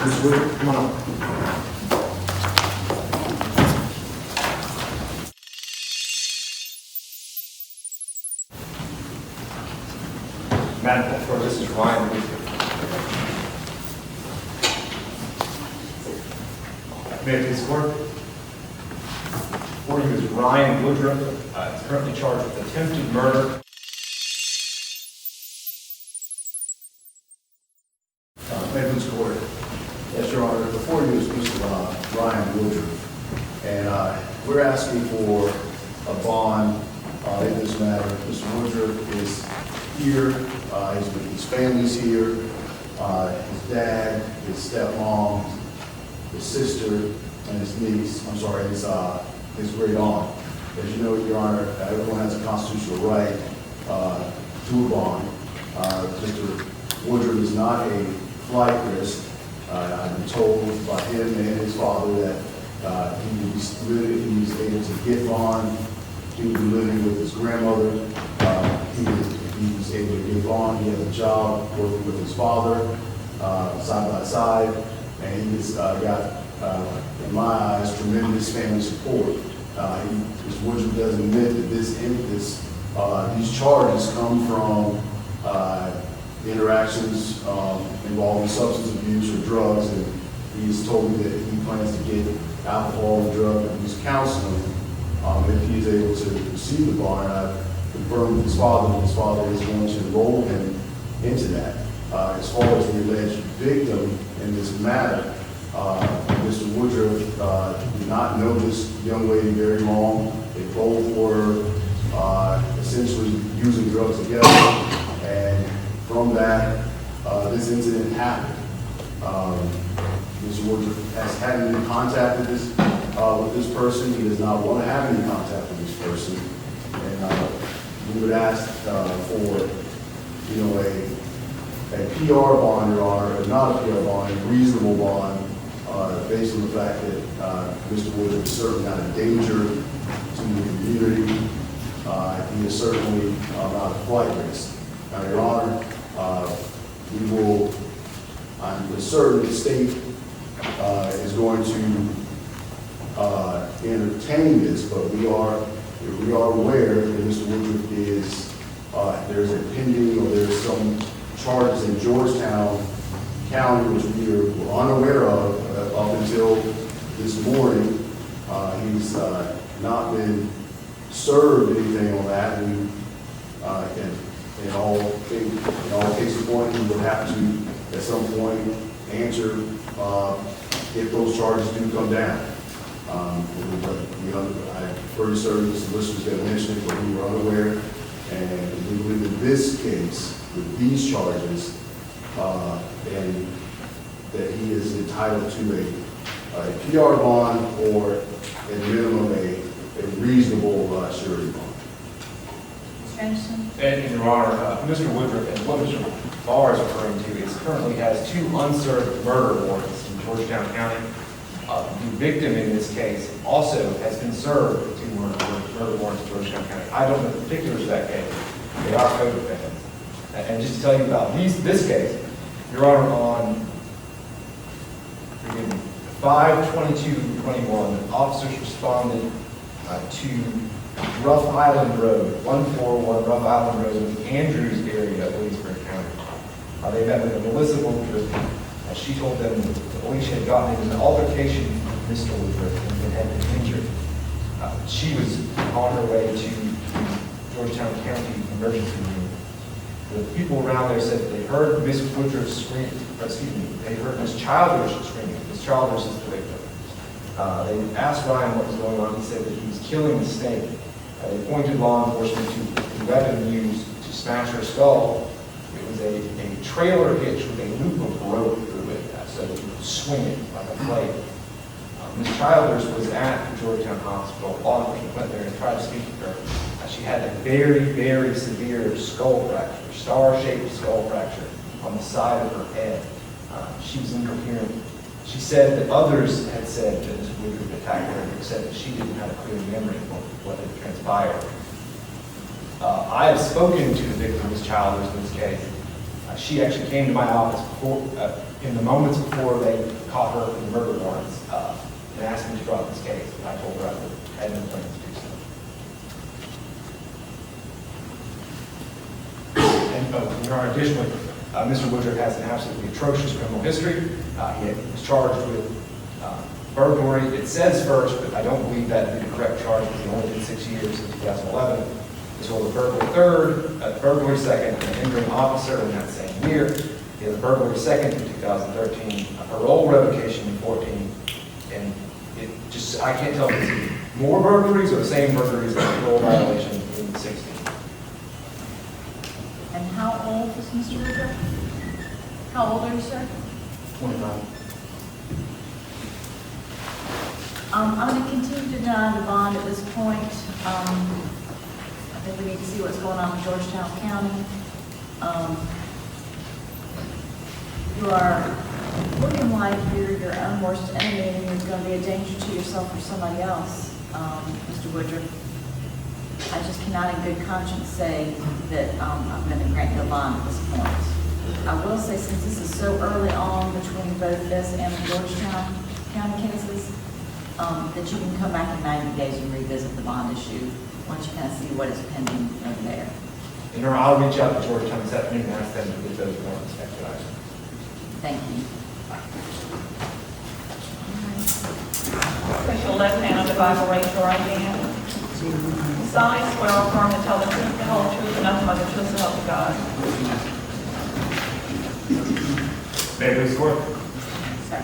Mr. Woodruff, come on up. Madam Clerk, this is Ryan Woodruff. May I please work? For you is Ryan Woodruff. He's currently charged with attempted murder. May I please court? Yes, Your Honor. Before you is Mr. Ryan Woodruff, and we're asking for a bond in this matter. Mr. Woodruff is here. His family's here. His dad, his stepmom, his sister, and his niece. I'm sorry, his great aunt. As you know, Your Honor, everyone has a constitutional right to a bond. Mr. Woodruff is not a flight risk. I've been told by him and his father that he's able to get bond. He will be living with his grandmother. He's able to get bond. He has a job working with his father side by side, and he's got, in my eyes, tremendous family support. Mr. Woodruff does admit that these charges come from interactions involving substance abuse or drugs, and he's told me that he plans to get alcohol and drug abuse counseling if he is able to receive the bond. I've confirmed with his father that his father is going to enroll him into that. As far as the alleged victim in this matter, Mr. Woodruff did not know this young lady very long. They both were essentially using drugs together, and from that, this incident happened. Mr. Woodruff has had any contact with this person. He does not want to have any contact with this person, and we would ask for, a PR bond, Your Honor, not a PR bond, a reasonable bond, based on the fact that Mr. Woodruff is certainly not a danger to the community. He is certainly not a flight risk. Now, Your Honor, I'm certain the state is going to entertain this, but we are aware that Mr. Woodruff is, there's a pending, or there's some charges in Georgetown County which we were unaware of up until this morning. He's not been served anything on that. In all cases point, he will have to, at some point, answer if those charges do come down. I pretty certain the solicitor's going to mention it, but we were unaware, and we believe in this case, with these charges, and that he is entitled to a PR bond, or at minimum a reasonable surety bond. And Your Honor, Mr. Woodruff, and what Mr. Barr is referring to, is currently has 2 unserved murder warrants in Georgetown County. The victim in this case also has been served with 2 murder warrants in Georgetown County. I don't know the particulars of that case. They are co-defendants. And just to tell you about this case, Your Honor, on 5/22/21, officers responded to Rough Island Road, 141 Rough Island Road in the Andrews area of Williamsburg County. They met with Melissa Woodruff. She told them that the police had gotten into an altercation with Mr. Woodruff and had been injured. She was on her way to the Georgetown County Emergency Room. The people around there said that they heard Ms. Woodruff scream, they heard Ms. Childers screaming. Ms. Childers is the victim. They asked Ryan what was going on. He said that he was killing the snake. They pointed law enforcement to the weapon used to smash her skull. It was a trailer hitch with a loop of rope through it, so that you could swing it like a blade. Ms. Childers was at the Georgetown Hospital. Law enforcement went there and tried to speak to her. She had a very, very severe skull fracture, star-shaped skull fracture on the side of her head. She was incoherent. She said that others had said that Ms. Woodruff attacked her, except that she didn't have a clear memory of what had transpired. I have spoken to the victim, Ms. Childers, in this case, She actually came to my office in the moments before they caught her in murder warrants, and asked me to drop this case. And I told her I had no plans to do so. And Your Honor, additionally, Mr. Woodruff has an absolutely atrocious criminal history. He was charged with burglary. It says first, but I don't believe that to be the correct charge, because he only did 6 years in 2011. As well as burglary third, burglary second, and an injuring officer in that same year. He had a burglary second in 2013, a parole revocation in 14, and it just, I can't tell if it's more burglaries or the same burglaries and parole violation in 16. And how old is Mr. Woodruff? How old are you, sir? 29. I'm going to continue to deny the bond at this point. I think we need to see what's going on in Georgetown County. You are looking like you're your own worst enemy, and you're going to be a danger to yourself or somebody else, Mr. Woodruff. I just cannot in good conscience say that I'm going to grant you a bond at this point. I will say, since this is so early on between both this and the Georgetown County cases, that you can come back in 90 days and revisit the bond issue once you kind of see what is pending over there. And Your Honor, I'll reach out to Georgetown this afternoon and ask them to get those warrants expedited. Thank you. Place your left hand on the Bible, raise your right hand. Solemnly swear or affirm to tell the truth, the whole truth, and nothing but the truth, so help you God. May I please court? Sir.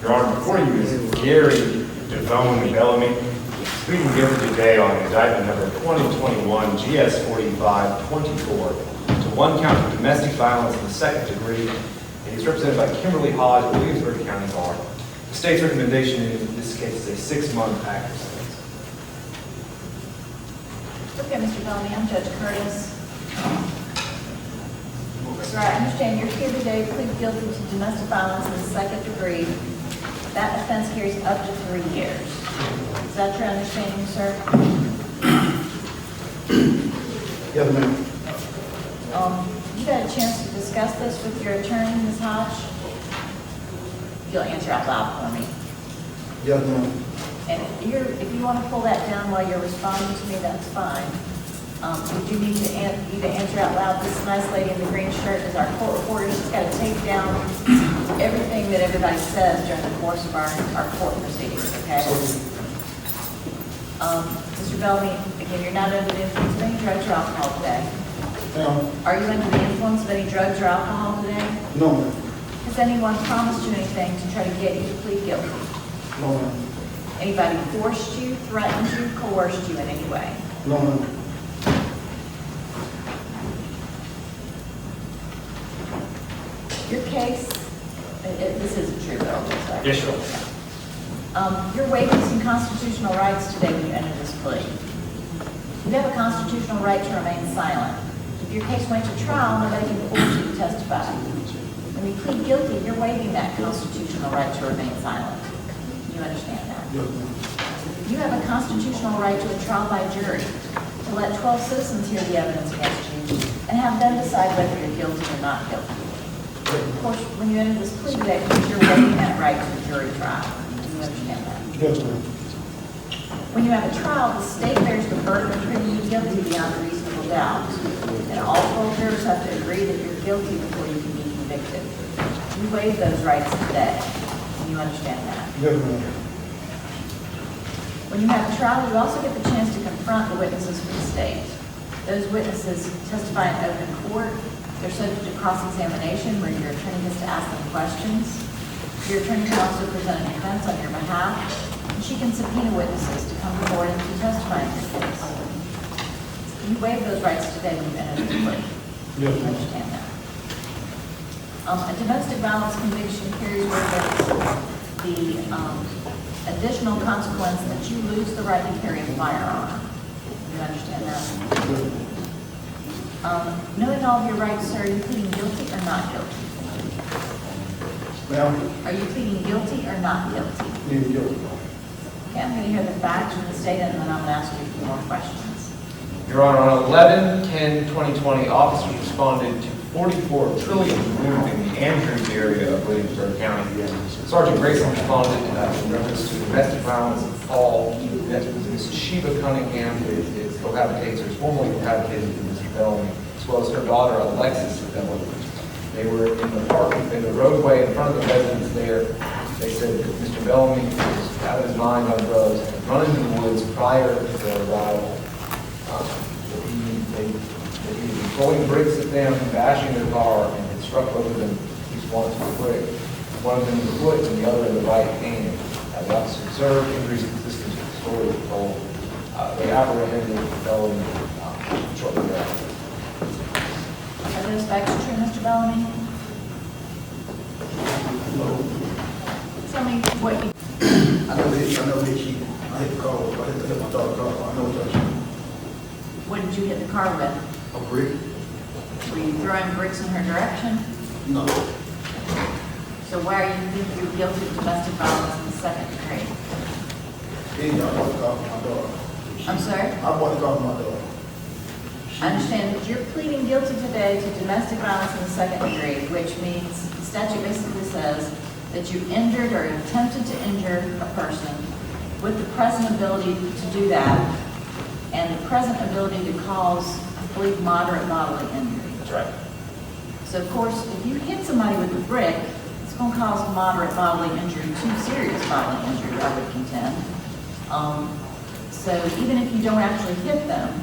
Your Honor, before you is Gary Devone Bellamy, pleading guilty today on indictment number 2021 GS 4524 to 1 count of domestic violence in the second degree. And he's represented by Kimberly Hodge, Williamsburg County Bar. The state's recommendation in this case is a 6-month active sentence. Okay, Mr. Bellamy, I'm Judge Curtis. Sir, I understand you're here today to plead guilty to domestic violence in the second degree. That offense carries up to 3 years. Is that your understanding, sir? Yes, ma'am. You had a chance to discuss this with your attorney, Ms. Hodge? You'll answer out loud for me. Yes, ma'am. And if you want to pull that down while you're responding to me, that's fine. We do need you to answer out loud. This nice lady in the green shirt is our court reporter. She's got to take down everything that everybody says during the course of our court proceedings, okay? Mr. Bellamy, again, you're not under the influence of any drugs or alcohol today. No. Are you under the influence of any drugs or alcohol today? No, ma'am. Has anyone promised you anything to try to get you to plead guilty? No, ma'am. Anybody forced you, threatened you, coerced you in any way? No, ma'am. Your case, this isn't true, but I'll just say. Yes, Your Honor. You're waiving some constitutional rights today when you enter this plea. You have a constitutional right to remain silent. If your case went to trial, nobody can force you to testify. When you plead guilty, you're waiving that constitutional right to remain silent. You understand that? Yes, ma'am. You have a constitutional right to a trial by jury, to let 12 citizens hear the evidence against you and have them decide whether you're guilty or not guilty. Of course, when you enter this plea today, you're waiving that right to a jury trial. Do you understand that? Yes, ma'am. When you have a trial, the state bears the burden of proving you guilty beyond a reasonable doubt. And all 12 jurors have to agree that you're guilty before you can be convicted. You waive those rights today. Do you understand that? Yes, ma'am. When you have a trial, you also get the chance to confront the witnesses for the state. Those witnesses testify in open court. They're subject to cross-examination where your attorney has to ask them questions. Your attorney can also present an defense on your behalf, and she can subpoena witnesses to come forward and to testify in your case. You waive those rights today when you enter the plea. Yes, You ma'am. understand that? A domestic violence conviction carries with it the additional consequence that you lose the right to carry a firearm. You understand that? Knowing all of your rights, sir, are you pleading guilty or not guilty? Ma'am, Are you pleading guilty or not guilty? plead guilty. Okay, I'm going to hear the facts from the state, and then I'm going to ask you a few more questions. Your Honor, on 11/10/2020, officers responded to 44 trillion removed in the Andrews area of Williamsburg County. Sergeant Grayson responded in reference to domestic violence in fall. That's Mrs. Sheba Cunningham is cohabitates, or is formerly cohabitated with Mr. Bellamy, as well as her daughter Alexis Bellamy. They were in the park, in the roadway in front of the residence there. They said that Mr. Bellamy was out of his mind on drugs and had run into the woods prior to their arrival. That he was throwing bricks at them, bashing their car, and had struck both of them at least once with a brick. One of them in the foot and the other in the right hand. The officer observed injuries consistent with the story told. They apprehended Bellamy shortly thereafter. Are those facts true, Mr. Bellamy? Tell me what you, I know that she, I hit the car, I hit my daughter's car, I know what that's. what did you hit the car with? A brick? Were you throwing bricks in her direction? No. So why are you think you're guilty of domestic violence in the second degree? I bought the car for my daughter. I'm sorry? I bought the car for my daughter. I understand that you're pleading guilty today to domestic violence in the second degree, which means the statute basically says that you injured or attempted to injure a person with the present ability to do that and the present ability to cause, I believe, moderate bodily injury. That's right. So of course, if you hit somebody with a brick, it's going to cause moderate bodily injury to serious bodily injury, I would contend. So even if you don't actually hit them,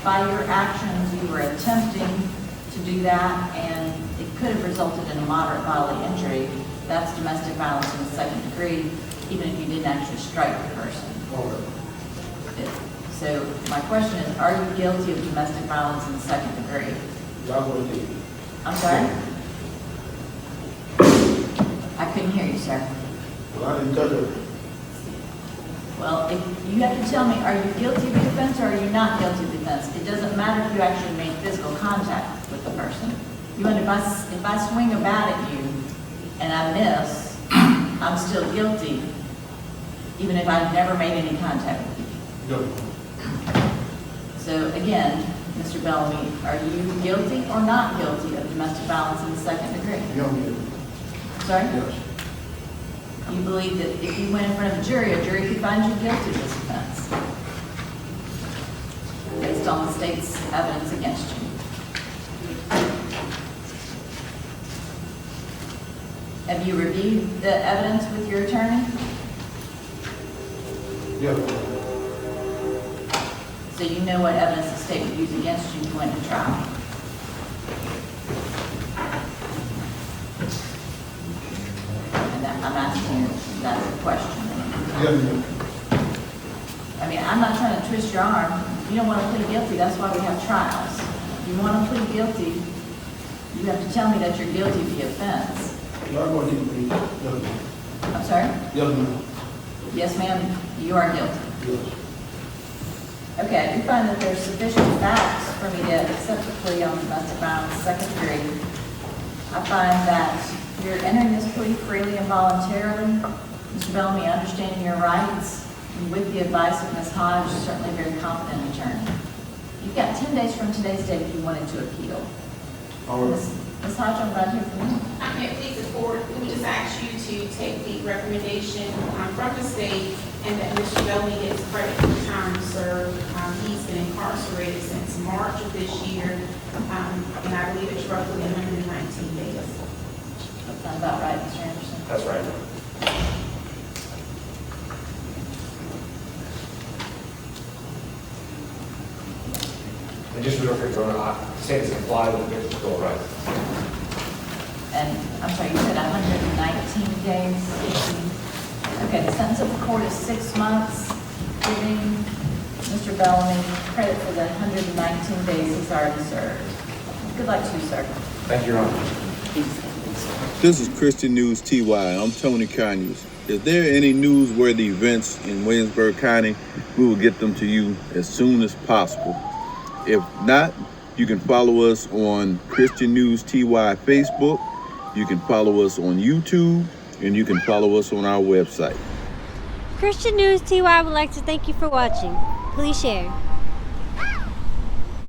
by your actions, you were attempting to do that, and it could have resulted in a moderate bodily injury. That's domestic violence in the second degree, even if you didn't actually strike the person. So my question is, are you guilty of domestic violence in the second degree? Y'all go ahead. I'm sorry? I couldn't hear you, sir. Well, I didn't touch her. Well, if you have to tell me, are you guilty of the offense or are you not guilty of the offense? It doesn't matter if you actually made physical contact with the person. You know, if I swing a bat at you and I miss, I'm still guilty, even if I've never made any contact with you. No. So again, Mr. Bellamy, are you guilty or not guilty of domestic violence in the second degree? Young man. Sorry? Yes. You believe that if you went in front of a jury could find you guilty of this offense based on the state's evidence against you. Have you reviewed the evidence with your attorney? Yeah. So you know what evidence the state would use against you if you went to trial? And I'm asking you, that's a question. Young man. I mean, I'm not trying to twist your arm. You don't want to plead guilty, that's why we have trials. If you want to plead guilty, you have to tell me that you're guilty of the offense. Y'all go ahead, please. Young man. I'm sorry? Young man. Yes, ma'am, you are guilty. Yes. Okay, I do find that there's sufficient facts for me to accept the plea on domestic violence second degree. I find that you're entering this plea freely and voluntarily. Mr. Bellamy, understanding your rights, and with the advice of Ms. Hodge, certainly a very competent attorney. You've got 10 days from today's date if you wanted to appeal. All right. Ms. Hodge, I'm glad to hear from you. Mayor, please support, we would just ask you to take the recommendation from the state and that Mr. Bellamy gets credit for the time served. He's been incarcerated since March of this year, and I believe it's roughly 119 days. That sounds about right, Mr. Anderson. That's right. And just real quick, Your Honor, the state has complied with the victim's bill of rights. And I'm sorry, you said 119 days? Okay, the sentence of the court is 6 months, giving Mr. Bellamy credit for the 119 days he's already served. Good luck to you, sir. Thank you, Your Honor. This is Christian News TY. I'm Tony Conyers. Is there any newsworthy events in Williamsburg County? We will get them to you as soon as possible. If not, you can follow us on Christian News TY Facebook. You can follow us on YouTube, and you can follow us on our website. Christian News TY would like to thank you for watching. Please share.